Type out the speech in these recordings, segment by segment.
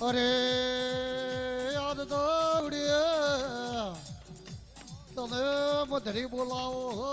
અરે યાદ દોડીએ તને મધરી બોલાવો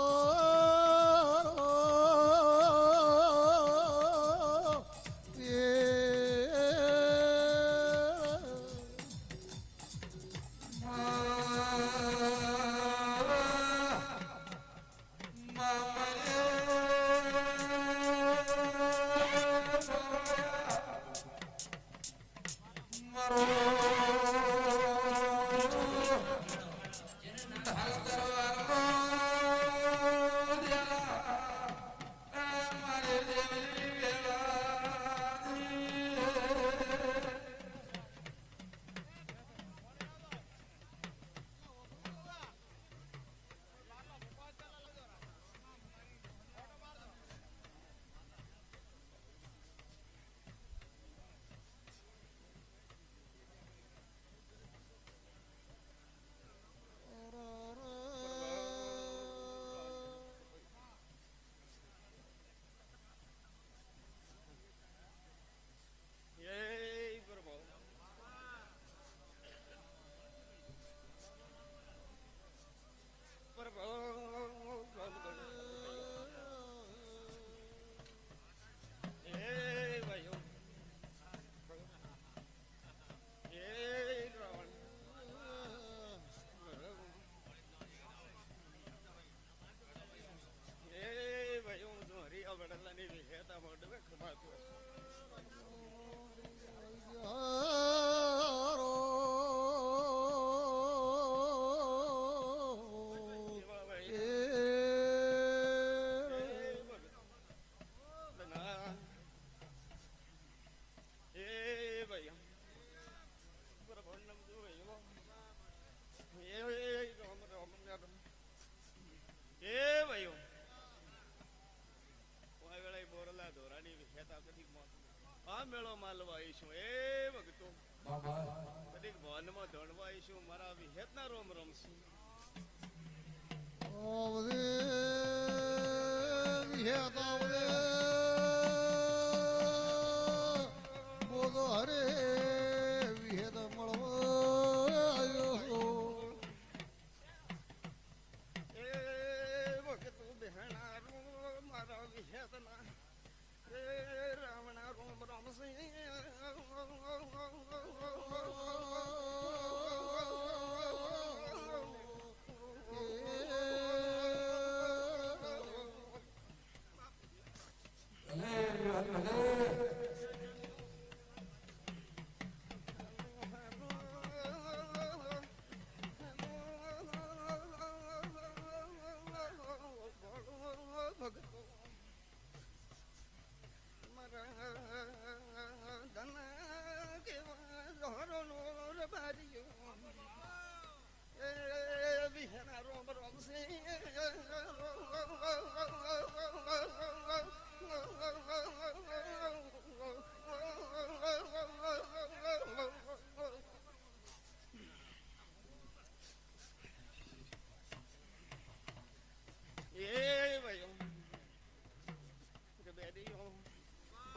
મેળો માલવા આવીશું એ ભગતો કદીક વનમાં ધણવા આવીશું મારા વિહેતના રોમ રમશું બોલો હરે વિહેત મળવો એ ભગતો બહેણા મારા વિહેતના રાવણા રોમ રમશે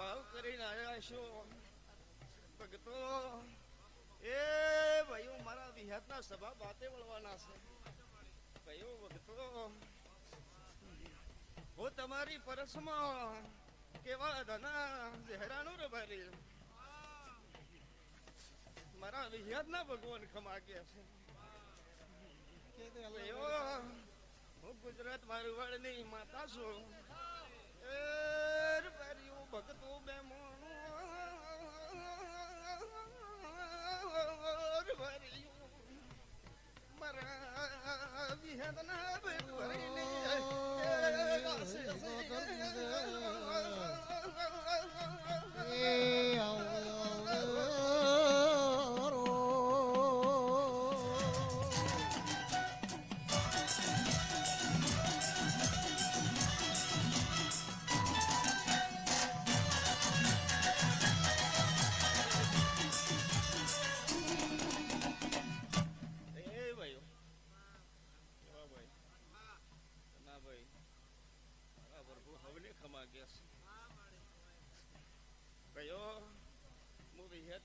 ભાવ કરીને આવ્યા છો ભગતો એ ભાઈઓ મારા વિહાતના સભા બાતે વળવાના છે ભાઈઓ ભગતો હું તમારી પરસમાં કેવા ધના ચહેરાનું રે ભાઈ મારા વિહાતના ભગવાન ખમા ગયા છે ભાઈઓ હું ગુજરાત મારવાડની માતા છું ભગતો બે મારા વિહદના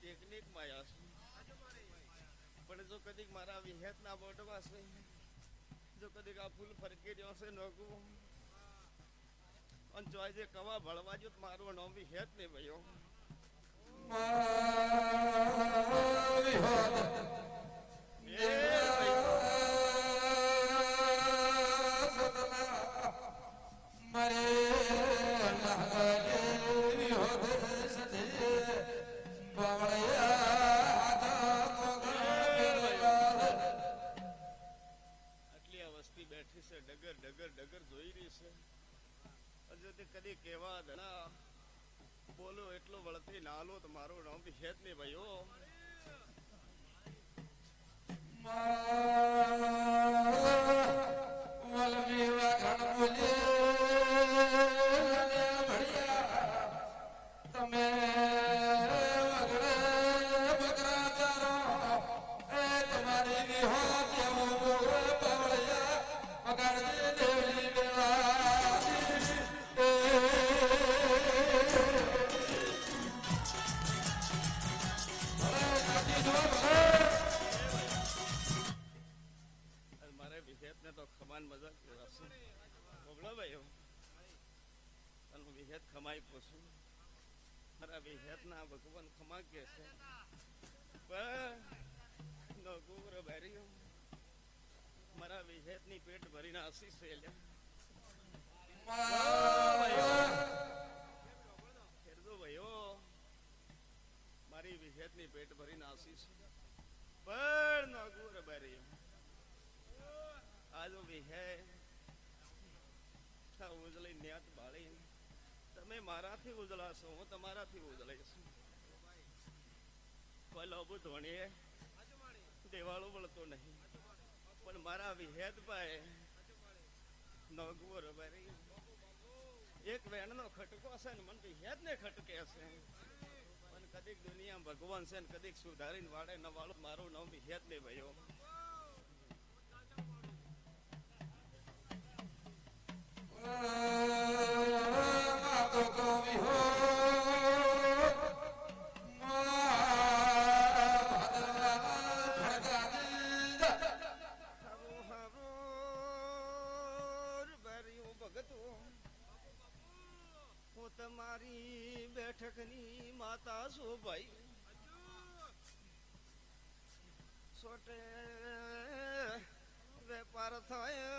ટેકનિક માં છું પણ જો કદીક મારા વિહેત ના બોટવા છે જો કદીક આ ફૂલ ફરકી રહ્યો છે નોકું અને જો આજે કવા ભળવા જો મારું નામ વિહેત નહીં ભયો આટલી આ વસ્તી બેઠી છે ડગર ડગર ડગર જોઈ રહી છે હજુ તે કદી કેવા ધણા બોલો એટલો વળતી નાલો તો મારું નામ વિહેત નહીં ભયો મારે વિહેત ને તો ખમાન મજા બોબડો ભાઈ અને વિહેત ખમાઈ પૂછું મારા વિહેત ના ભગવાન ખમા કે છે મારા વિહેત ની પેટ ભરીને આશીષ છે ભાઈઓ મારી વિહેત ની પેટ ભરીને આશીષ પણ નગુર ભરી આજો વિહે ઉજળી ન્યાત બાળી તમે મારાથી ઉજળાશો હું તમારાથી ઉજળીશ કોઈ લોબુ ધોણીએ દેવાળું વળતો નહીં પણ મારા વિહેદ ભાઈ નગવો રબારી એક વેણ નો ખટકો છે ને મને વિહેદ ને ખટકે છે પણ કદીક દુનિયા ભગવાન છે ને કદીક સુધારીને વાળે ન વાળું મારું નામ વિહેદ ને ભાઈઓ તમારી બેઠકની માતા છો ભાઈ સોટે વેપાર થાય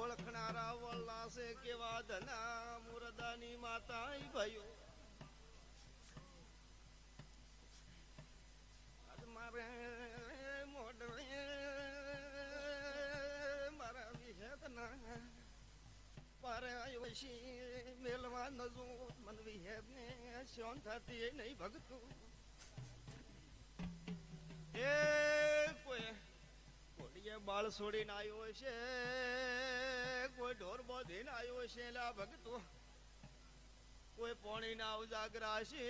ઓળખનારા વલ્લા છે કેવા ધના મુરદાની માતા ભાઈઓ આજ મારે મોઢે મારા વિહેત ના પારે આવ્યો છે મેલવા નજો મન વિહેત ને શોન થતી નહીં ભગતું એ કોઈ બાળ છોડીને આવ્યો છે કોઈ ઢોર બાંધીને આવ્યો છે લા ભગતો કોઈ પોણી ના ઉજાગરા છે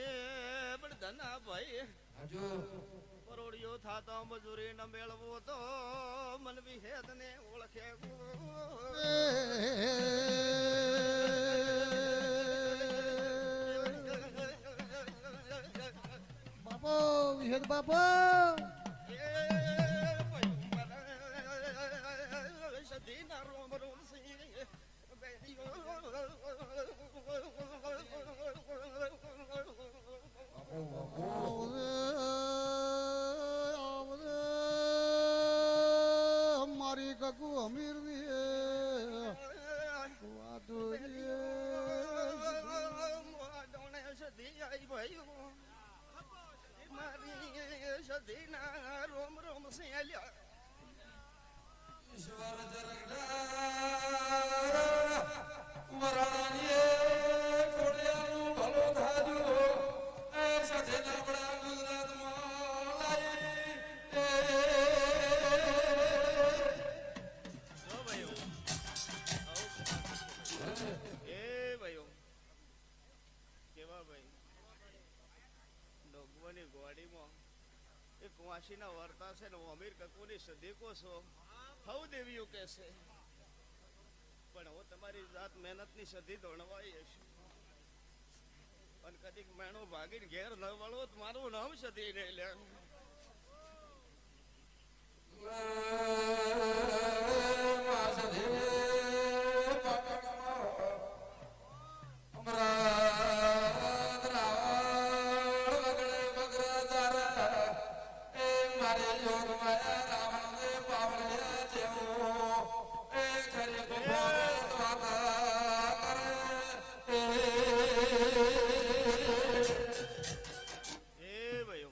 પણ ધના ભાઈ પરોડિયો થાતો મજૂરી ન મેળવો તો મન વિહેદ ને ઓળખે બાપો વિહેદ બાપો સદીના રોમ રોમ સિંહ મારી કકુ અમીર મારી સદીના રોમ રોમ સિંહ ઈશ્વર વરાણીએ ખોડિયાનું ભલો થાજો એ સાથે આપણા ગુજરાતમાં લાઈ એ ભાઈઓ કેવા ભાઈ ડોગવાની ગોડીમાં એક વાંશીના વર્તા છે ને અમીર કકુની સદીકો છો હવ દેવીઓ કે છે પણ હું તમારી જાત મહેનતની સદી દોણવાઈ હશે અને કદીક મેણું ભાગીને ઘેર ન વળો તો મારું નામ સધી નહીં લે એ ભયો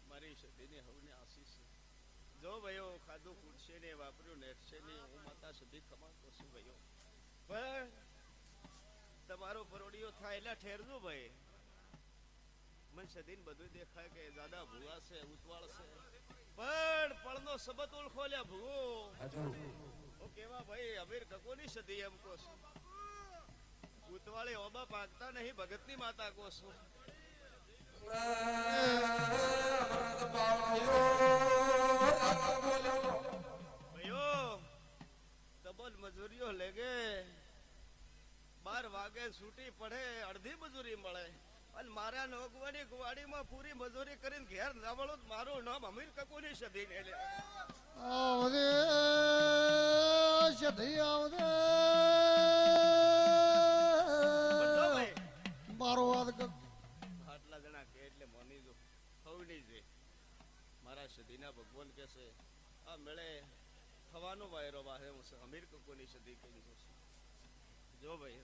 મારી સદીની હવને આશીષ છે. જો ભયો ખાધું ખૂટશે ને વાપર્યું નેટશે ને હું માતા સુધી કમાતો છું ભયો પણ તમારો પરોડિયો થાય એટલે ઠેરજો ભાઈ મને સદીને બધું દેખાય કે દાદા ભૂવા છે ઉતવાળ છે પણ પળનો સબત ઓળખો લ્યા ભૂવો ઓ કેવા ભાઈ અમીર કકોની સદી એમ કહો છું ઉતવાળે ઓબા પાકતા નહીં ભગતની માતા કહો છું ભયો ડબલ મજૂરીઓ લેગે 12 વાગે છૂટી પડે અડધી મજૂરી મળે અને મારા નોગવાની કુવાડીમાં પૂરી મજૂરી કરીને ઘેર ના વળો તો મારું નામ અમીર કકોની સદી ને લે આવદે સધી આવદે પણ જો ભાઈ મારો વાત કર આટલા જણા કે એટલે મોની જો હવની જે મારા સદીના ભગવાન કે છે આ મેળે થવાનો વાયરો વાહે હું અમીર કકોની સદી કહી છું જો ભાઈ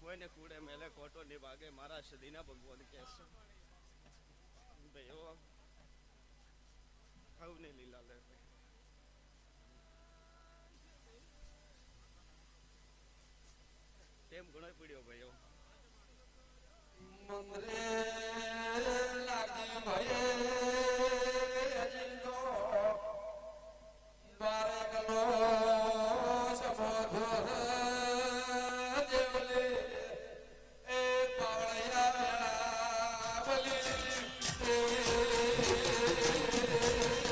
કોઈને કૂડે મેલે ખોટો ની વાગે મારા સદીના ભગવાન કે છે ભાઈઓ હવની લીલા લે તેમ ઘણો પીડ્યો ભાઈઓ મંદરે